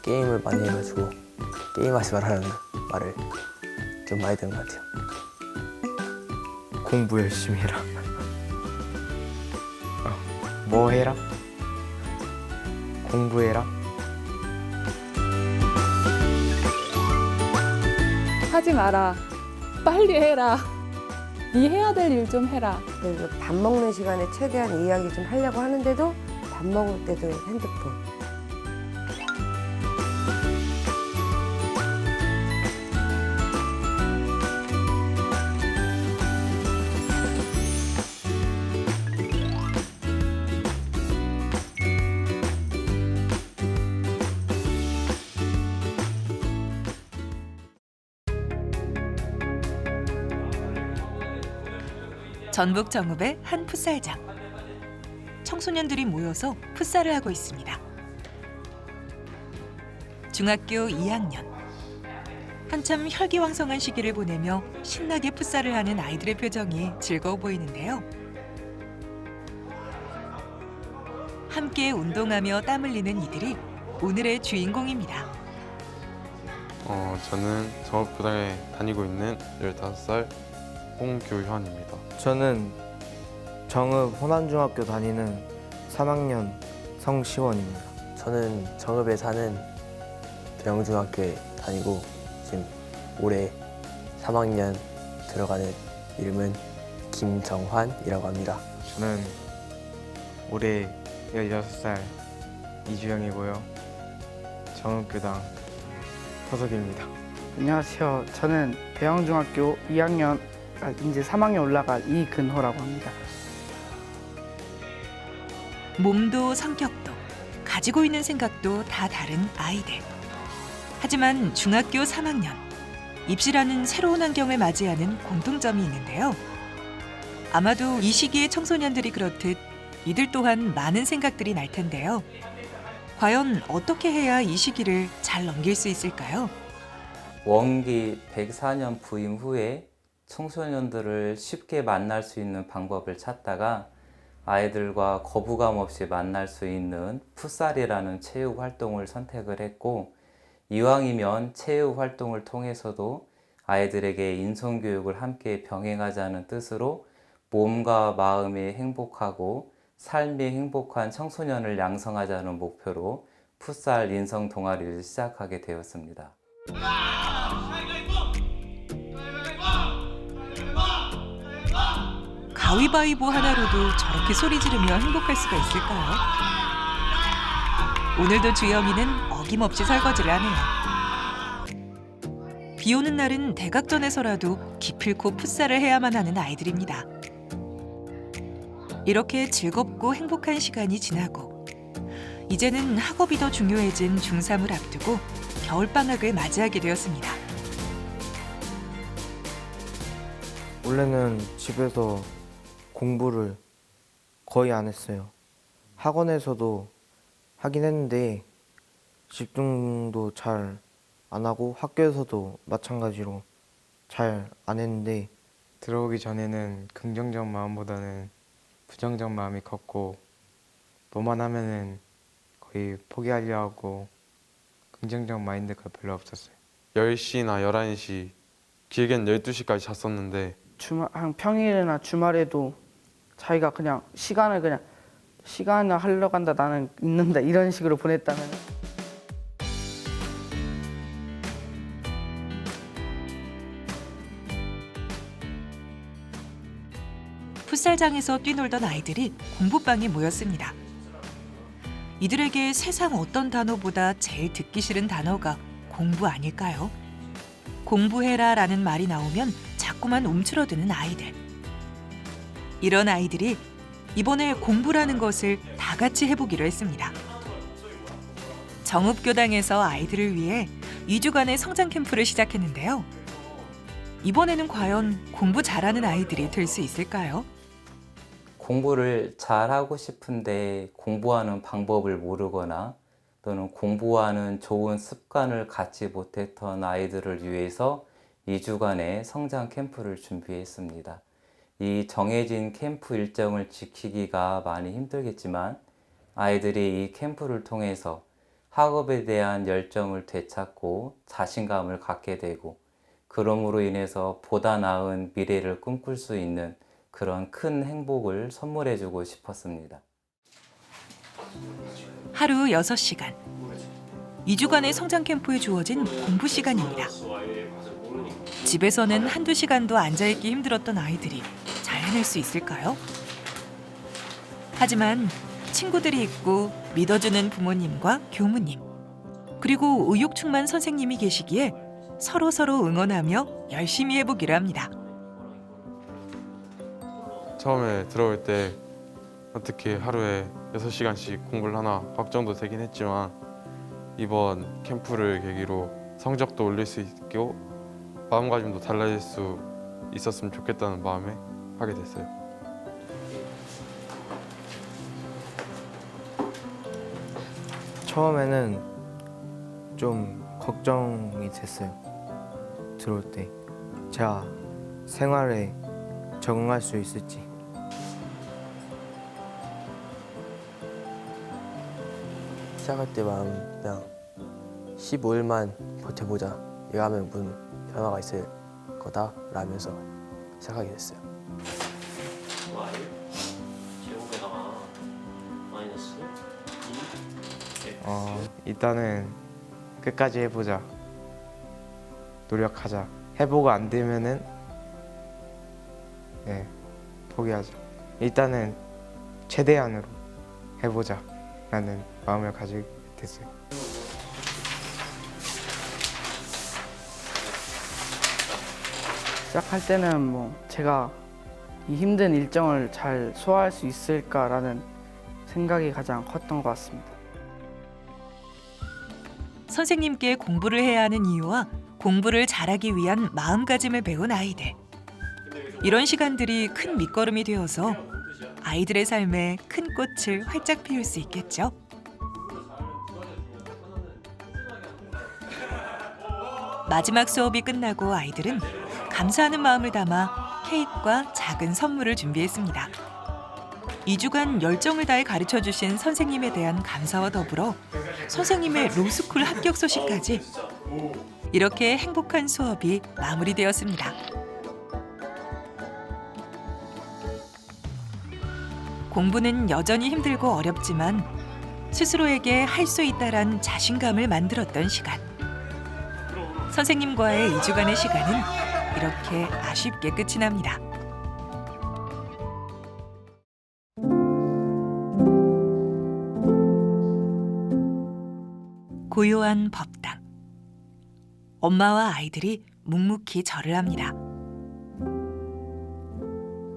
게임을 많이 해가지고 게임하지 말라는 말을 좀 많이 듣는 것 같아요. 공부 열심히 해라. 뭐 해라? 공부해라. 하지 마라. 빨리 해라. 네 해야 될 일 좀 해라. 그래서 밥 먹는 시간에 최대한 이야기 좀 하려고 하는데도 밥 먹을 때도 핸드폰. 전북 정읍의 한 풋살장. 청소년들이 모여서 풋살을 하고 있습니다. 중학교 2학년. 한참 혈기왕성한 시기를 보내며 신나게 풋살을 하는 아이들의 표정이 즐거워 보이는데요. 함께 운동하며 땀 흘리는 이들이 오늘의 주인공입니다. 저는 정읍고등에 다니고 있는 15살 홍규현입니다. 저는 정읍 호남중학교 다니는 3학년 성시원입니다. 저는 정읍에 사는 대영중학교에 다니고 지금 올해 3학년 들어가는 이름은 김정환이라고 합니다. 저는 올해 16살 이주영이고요. 정읍교당 소속입니다. 안녕하세요. 저는 대영중학교 2학년, 이제 3학년 올라갈 이근호라고 합니다. 몸도 성격도 가지고 있는 생각도 다 다른 아이들. 하지만 중학교 3학년, 입시라는 새로운 환경을 맞이하는 공통점이 있는데요. 아마도 이 시기의 청소년들이 그렇듯 이들 또한 많은 생각들이 날 텐데요. 과연 어떻게 해야 이 시기를 잘 넘길 수 있을까요? 원기 104년 부임 후에 청소년들을 쉽게 만날 수 있는 방법을 찾다가 아이들과 거부감 없이 만날 수 있는 풋살이라는 체육 활동을 선택을 했고, 이왕이면 체육 활동을 통해서도 아이들에게 인성교육을 함께 병행하자는 뜻으로 몸과 마음이 행복하고 삶이 행복한 청소년을 양성하자는 목표로 풋살 인성 동아리를 시작하게 되었습니다. 가위바위보 하나로도 저렇게 소리 지르며 행복할 수가 있을까요? 오늘도 주영이는 어김없이 설거지를 하네요. 비 오는 날은 대각전에서라도 기필코 풋살을 해야만 하는 아이들입니다. 이렇게 즐겁고 행복한 시간이 지나고 이제는 학업이 더 중요해진 중3을 앞두고 겨울방학을 맞이하게 되었습니다. 원래는 집에서 공부를 거의 안 했어요. 학원에서도 하긴 했는데 집중도 잘 안 하고 학교에서도 마찬가지로 잘 안 했는데, 들어오기 전에는 긍정적 마음보다는 부정적 마음이 컸고, 뭐만 하면은 거의 포기하려 하고 긍정적 마인드가 별로 없었어요. 10시나 11시, 길게는 12시까지 잤었는데 평일이나 주말에도 자기가 그냥 시간을 하려고 한다, 나는 있는다, 이런 식으로 보냈다면. 풋살장에서 뛰놀던 아이들이 공부방에 모였습니다. 이들에게 세상 어떤 단어보다 제일 듣기 싫은 단어가 공부 아닐까요? 공부해라라는 말이 나오면 자꾸만 움츠러드는 아이들. 이런 아이들이 이번에 공부라는 것을 다 같이 해보기로 했습니다. 정읍교당에서 아이들을 위해 2주간의 성장 캠프를 시작했는데요. 이번에는 과연 공부 잘하는 아이들이 될 수 있을까요? 공부를 잘하고 싶은데 공부하는 방법을 모르거나 또는 공부하는 좋은 습관을 갖지 못했던 아이들을 위해서 2주간의 성장 캠프를 준비했습니다. 이 정해진 캠프 일정을 지키기가 많이 힘들겠지만 아이들이 이 캠프를 통해서 학업에 대한 열정을 되찾고 자신감을 갖게 되고 그럼으로 인해서 보다 나은 미래를 꿈꿀 수 있는 그런 큰 행복을 선물해주고 싶었습니다. 하루 6시간. 2주간의 성장 캠프에 주어진 공부 시간입니다. 집에서는 한두 시간도 앉아있기 힘들었던 아이들이 잘 해낼 수 있을까요? 하지만 친구들이 있고 믿어주는 부모님과 교무님, 그리고 의욕 충만 선생님이 계시기에 서로 응원하며 열심히 해보기로 합니다. 처음에 들어올 때 어떻게 하루에 6시간씩 공부를 하나 걱정도 되긴 했지만 이번 캠프를 계기로 성적도 올릴 수 있고 마음가짐도 달라질 수 있었으면 좋겠다는 마음에 하게 됐어요. 처음에는 좀 걱정이 됐어요. 들어올 때 제가 생활에 적응할 수 있을지. 시작할 때 마음 그냥 15일만 버텨보자. 이거 하면 무슨 변화가 있을 거다 라면서 시작하게 됐어요. 일단은 끝까지 해보자. 노력하자. 해보고 안 되면은 포기하자. 일단은 최대한으로 해보자 라는 마음을 가지게 됐어요. 시작할 때는 뭐 제가 이 힘든 일정을 잘 소화할 수 있을까라는 생각이 가장 컸던 것 같습니다. 선생님께 공부를 해야 하는 이유와 공부를 잘하기 위한 마음가짐을 배운 아이들. 이런 시간들이 큰 밑거름이 되어서 아이들의 삶에 큰 꽃을 활짝 피울 수 있겠죠. 마지막 수업이 끝나고 아이들은 감사하는 마음을 담아 케이크와 작은 선물을 준비했습니다. 2주간 열정을 다해 가르쳐주신 선생님에 대한 감사와 더불어 선생님의 로스쿨 합격 소식까지 이렇게 행복한 수업이 마무리되었습니다. 공부는 여전히 힘들고 어렵지만 스스로에게 할 수 있다란 자신감을 만들었던 시간. 선생님과의 2주간의 시간은 이렇게 아쉽게 끝이 납니다. 고요한 법당. 엄마와 아이들이 묵묵히 절을 합니다.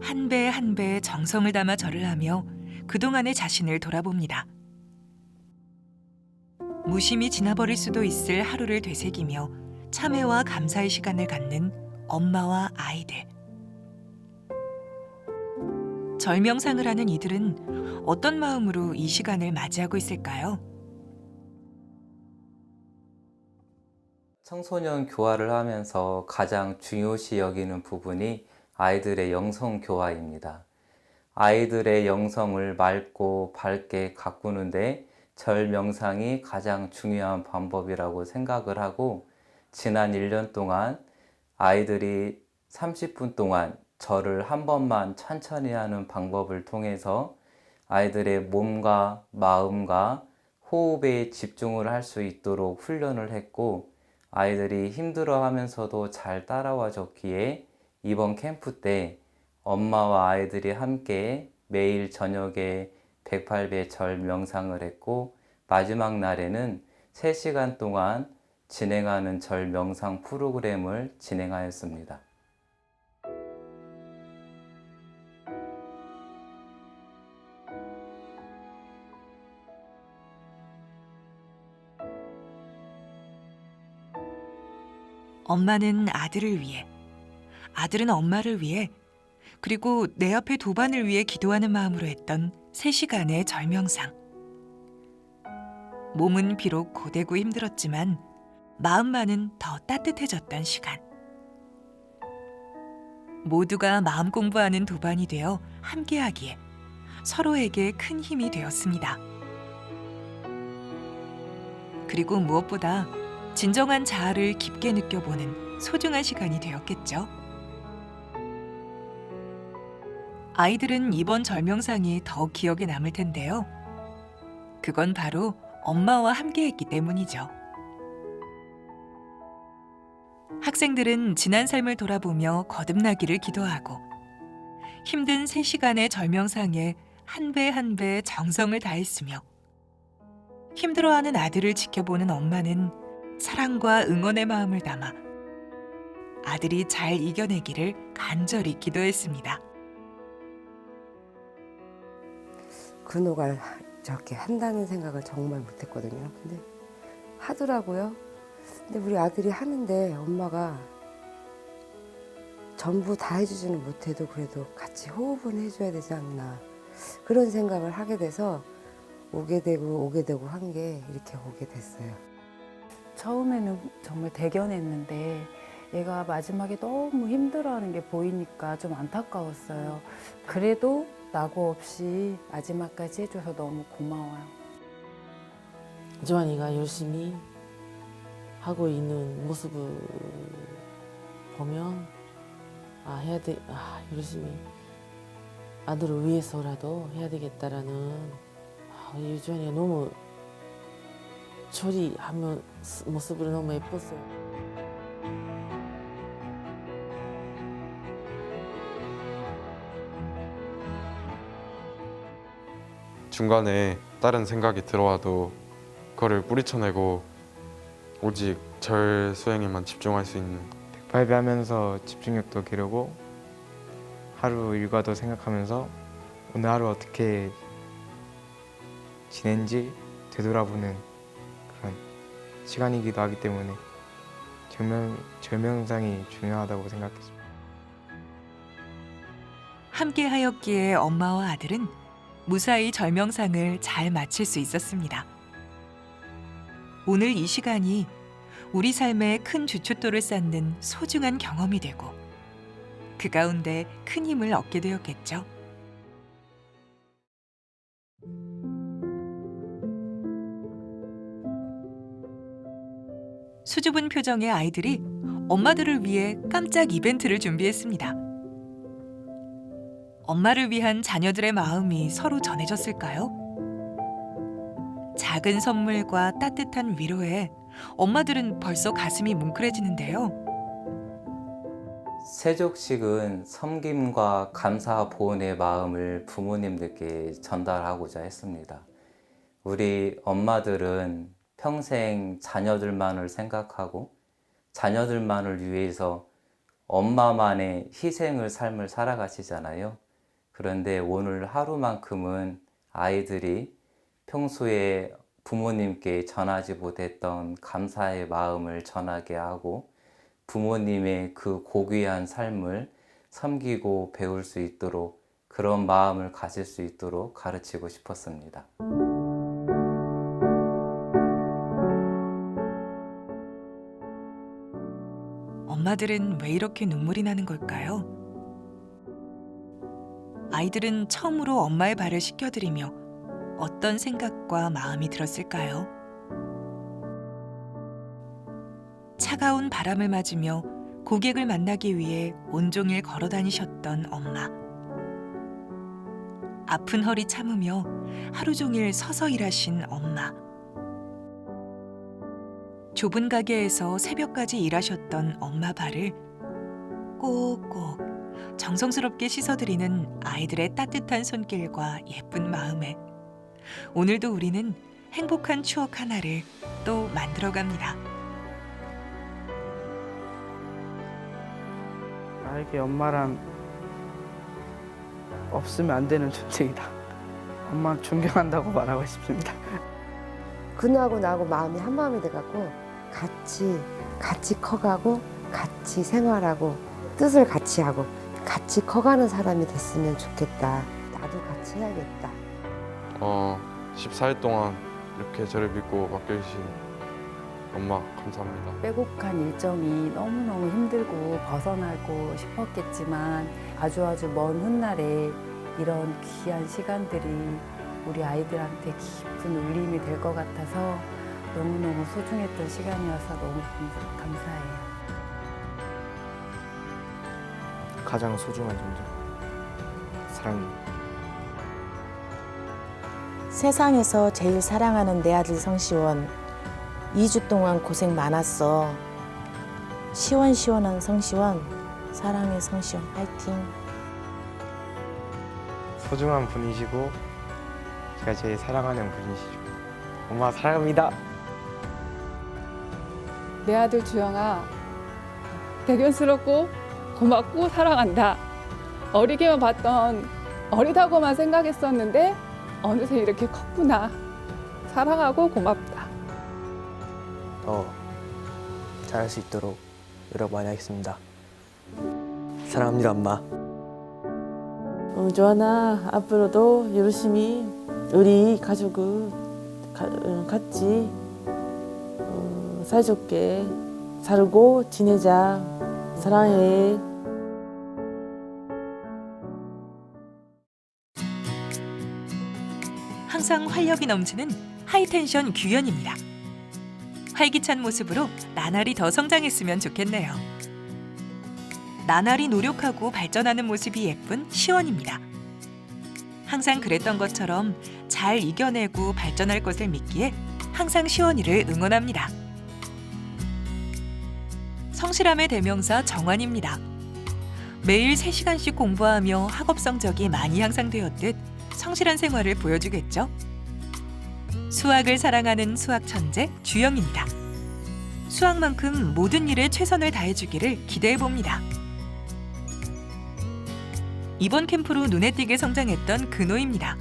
한 배 한 배 정성을 담아 절을 하며 그동안의 자신을 돌아봅니다. 무심히 지나버릴 수도 있을 하루를 되새기며 참회와 감사의 시간을 갖는 엄마와 아이들. 절명상을 하는 이들은 어떤 마음으로 이 시간을 맞이하고 있을까요? 청소년 교화를 하면서 가장 중요시 여기는 부분이 아이들의 영성 교화입니다. 아이들의 영성을 맑고 밝게 가꾸는데 절 명상이 가장 중요한 방법이라고 생각을 하고 지난 1년 동안 아이들이 30분 동안 절을 한 번만 천천히 하는 방법을 통해서 아이들의 몸과 마음과 호흡에 집중을 할 수 있도록 훈련을 했고 아이들이 힘들어하면서도 잘 따라와 줬기에 이번 캠프 때 엄마와 아이들이 함께 매일 저녁에 108배 절 명상을 했고 마지막 날에는 3시간 동안 진행하는 절 명상 프로그램을 진행하였습니다. 엄마는 아들을 위해, 아들은 엄마를 위해, 그리고 내 앞에 도반을 위해 기도하는 마음으로 했던 3시간의 절명상. 몸은 비록 고되고 힘들었지만 마음만은 더 따뜻해졌던 시간. 모두가 마음 공부하는 도반이 되어 함께하기에 서로에게 큰 힘이 되었습니다. 그리고 무엇보다 진정한 자아를 깊게 느껴보는 소중한 시간이 되었겠죠. 아이들은 이번 절명상이 더욱 기억에 남을 텐데요. 그건 바로 엄마와 함께했기 때문이죠. 학생들은 지난 삶을 돌아보며 거듭나기를 기도하고 힘든 3시간의 절명상에 한 배 한 배 정성을 다했으며 힘들어하는 아들을 지켜보는 엄마는 사랑과 응원의 마음을 담아 아들이 잘 이겨내기를 간절히 기도했습니다. 근호가 저렇게 한다는 생각을 정말 못했거든요. 근데 하더라고요. 근데 우리 아들이 하는데 엄마가 전부 다 해주지는 못해도 그래도 같이 호흡은 해줘야 되지 않나 그런 생각을 하게 돼서 오게 되고 한 게 이렇게 오게 됐어요. 처음에는 정말 대견했는데 얘가 마지막에 너무 힘들어하는 게 보이니까 좀 안타까웠어요. 그래도 낙오 없이 마지막까지 해줘서 너무 고마워요. 주환이가 열심히 하고 있는 모습을 보면 열심히 아들을 위해서라도 해야 되겠다라는 유주환이가 너무 처리하면 모습으로 너무 예뻤어요. 중간에 다른 생각이 들어와도 그거를 뿌리쳐내고 오직 절 수행에만 집중할 수 있는, 발배하면서 집중력도 기르고 하루 일과도 생각하면서 오늘 하루 어떻게 지낸지 되돌아보는 그런 시간이기도 하기 때문에 절명상이 중요하다고 생각했습니다. 함께 하였기에 엄마와 아들은 무사히 절명상을 잘 마칠 수 있었습니다. 오늘 이 시간이 우리 삶에 큰 주춧돌을 쌓는 소중한 경험이 되고 그 가운데 큰 힘을 얻게 되었겠죠. 수줍은 표정의 아이들이 엄마들을 위해 깜짝 이벤트를 준비했습니다. 엄마를 위한 자녀들의 마음이 서로 전해졌을까요? 작은 선물과 따뜻한 위로에 엄마들은 벌써 가슴이 뭉클해지는데요. 세족식은 섬김과 감사 보온의 마음을 부모님들께 전달하고자 했습니다. 우리 엄마들은 평생 자녀들만을 생각하고 자녀들만을 위해서 엄마만의 희생을 삶을 살아가시잖아요. 그런데 오늘 하루만큼은 아이들이 평소에 부모님께 전하지 못했던 감사의 마음을 전하게 하고 부모님의 그 고귀한 삶을 섬기고 배울 수 있도록, 그런 마음을 가질 수 있도록 가르치고 싶었습니다. 엄마들은 왜 이렇게 눈물이 나는 걸까요? 아이들은 처음으로 엄마의 발을 씻겨드리며 어떤 생각과 마음이 들었을까요? 차가운 바람을 맞으며 고객을 만나기 위해 온종일 걸어 다니셨던 엄마. 아픈 허리 참으며 하루 종일 서서 일하신 엄마. 좁은 가게에서 새벽까지 일하셨던 엄마 발을 꼭꼭 정성스럽게 씻어드리는 아이들의 따뜻한 손길과 예쁜 마음에 오늘도 우리는 행복한 추억 하나를 또 만들어갑니다. 나에게 엄마란 없으면 안 되는 존재이다. 엄마 존경한다고 말하고 싶습니다. 근호하고 나하고 마음이 한 마음이 돼갖고 같이 커가고 같이 생활하고 뜻을 같이 하고 같이 커가는 사람이 됐으면 좋겠다. 나도 같이 해야겠다. 14일 동안 이렇게 저를 믿고 맡겨주신 엄마 감사합니다. 빼곡한 일정이 너무너무 힘들고 벗어나고 싶었겠지만 아주 먼 훗날에 이런 귀한 시간들이 우리 아이들한테 깊은 울림이 될 것 같아서 너무너무 소중했던 시간이어서 너무 감사해요. 가장 소중한 존재. 사랑입니다. 세상에서 제일 사랑하는 내 아들 성시원. 2주 동안 고생 많았어. 시원시원한 성시원. 사랑해 성시원. 파이팅. 소중한 분이시고 제가 제일 사랑하는 분이시죠. 엄마 사랑합니다. 내 아들 주영아, 대견스럽고 고맙고 사랑한다. 어리게만 봤던 어리다고만 생각했었는데 어느새 이렇게 컸구나. 사랑하고 고맙다. 더 잘할 수 있도록 노력 많이 하겠습니다. 사랑합니다, 엄마. 조하나 앞으로도 열심히 우리 가족을 같이 사이좋게 살고 지내자. 사랑해. 항상 활력이 넘치는 하이텐션 규현입니다. 활기찬 모습으로 나날이 더 성장했으면 좋겠네요. 나날이 노력하고 발전하는 모습이 예쁜 시원입니다. 항상 그랬던 것처럼 잘 이겨내고 발전할 것을 믿기에 항상 시원이를 응원합니다. 성실함의 대명사 정환입니다. 매일 3시간씩 공부하며 학업 성적이 많이 향상되었듯 성실한 생활을 보여주겠죠. 수학을 사랑하는 수학 천재 주영입니다. 수학만큼 모든 일에 최선을 다해주기를 기대해봅니다. 이번 캠프로 눈에 띄게 성장했던 근호입니다.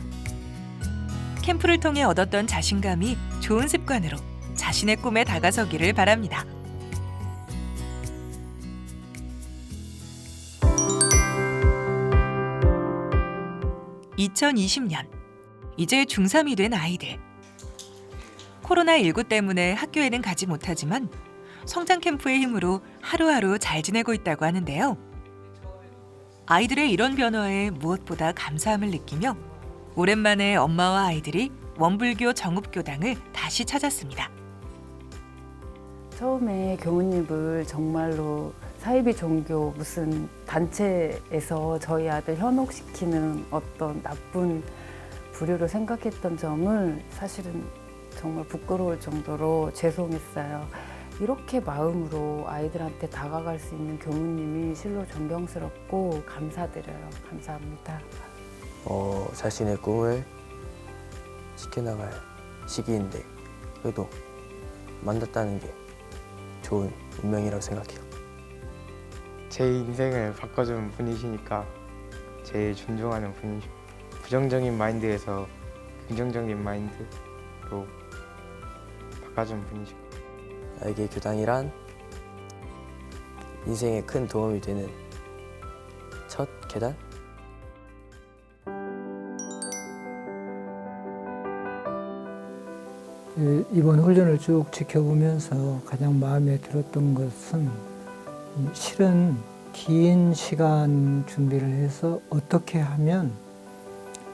캠프를 통해 얻었던 자신감이 좋은 습관으로 자신의 꿈에 다가서기를 바랍니다. (2020년) 이제 중3이 된 아이들. 코로나19 때문에 학교에는 가지 못하지만 성장 캠프의 힘으로 하루하루 잘 지내고 있다고 하는데요. 아이들의 이런 변화에 무엇보다 감사함을 느끼며 오랜만에 엄마와 아이들이 원불교 정읍교당을 다시 찾았습니다. 처음에 교우님을 정말로 사이비 종교 무슨 단체에서 저희 아들 현혹시키는 어떤 나쁜 부류로 생각했던 점을 사실은 정말 부끄러울 정도로 죄송했어요. 이렇게 마음으로 아이들한테 다가갈 수 있는 교무님이 실로 존경스럽고 감사드려요. 감사합니다. 자신의 꿈을 지켜나갈 시기인데 그래도 만났다는 게 좋은 운명이라고 생각해요. 제 인생을 바꿔준 분이시니까 제일 존중하는 분이시고 부정적인 마인드에서 긍정적인 마인드로 바꿔준 분이시고 나에게 교당이란 인생에 큰 도움이 되는 첫 계단? 이번 훈련을 쭉 지켜보면서 가장 마음에 들었던 것은 실은 긴 시간 준비를 해서 어떻게 하면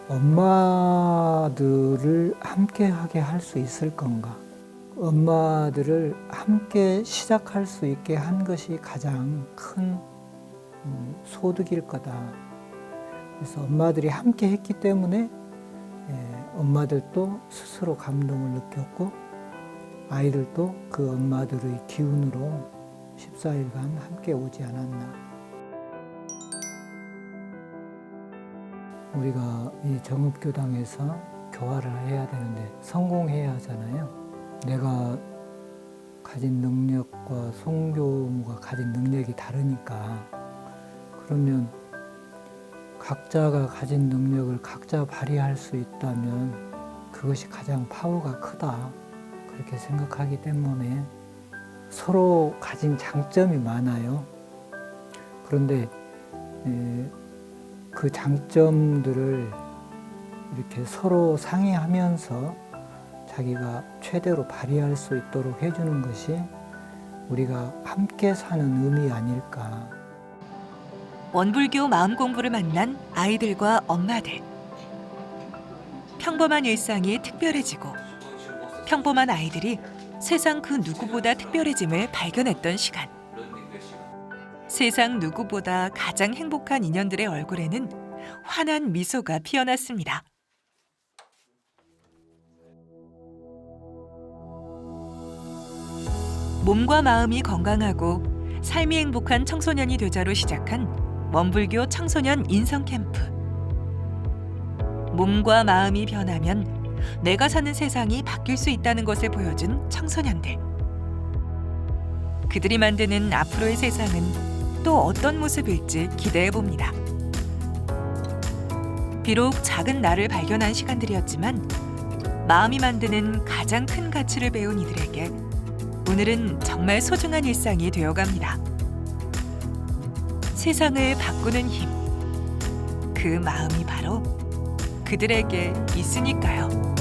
엄마들을 함께하게 할 수 있을 건가. 엄마들을 함께 시작할 수 있게 한 것이 가장 큰 소득일 거다. 그래서 엄마들이 함께 했기 때문에 엄마들도 스스로 감동을 느꼈고 아이들도 그 엄마들의 기운으로 14일간 함께 오지 않았나. 우리가 이 정읍교당에서 교화를 해야 되는데 성공해야 하잖아요. 내가 가진 능력과 송교무가 가진 능력이 다르니까 그러면 각자가 가진 능력을 각자 발휘할 수 있다면 그것이 가장 파워가 크다 그렇게 생각하기 때문에 서로 가진 장점이 많아요. 그런데 그 장점들을 이렇게 서로 상의하면서 자기가 최대로 발휘할 수 있도록 해주는 것이 우리가 함께 사는 의미 아닐까. 원불교 마음 공부를 만난 아이들과 엄마들. 평범한 일상이 특별해지고 평범한 아이들이 세상 그 누구보다 특별해짐을 발견했던 시간. 세상 누구보다 가장 행복한 인연들의 얼굴에는 환한 미소가 피어났습니다. 몸과 마음이 건강하고 삶이 행복한 청소년이 되자로 시작한 원불교 청소년 인성 캠프. 몸과 마음이 변하면 내가 사는 세상이 바뀔 수 있다는 것을 보여준 청소년들. 그들이 만드는 앞으로의 세상은 또 어떤 모습일지 기대해 봅니다. 비록 작은 나를 발견한 시간들이었지만 마음이 만드는 가장 큰 가치를 배운 이들에게 오늘은 정말 소중한 일상이 되어갑니다. 세상을 바꾸는 힘, 그 마음이 바로 그들에게 있으니까요.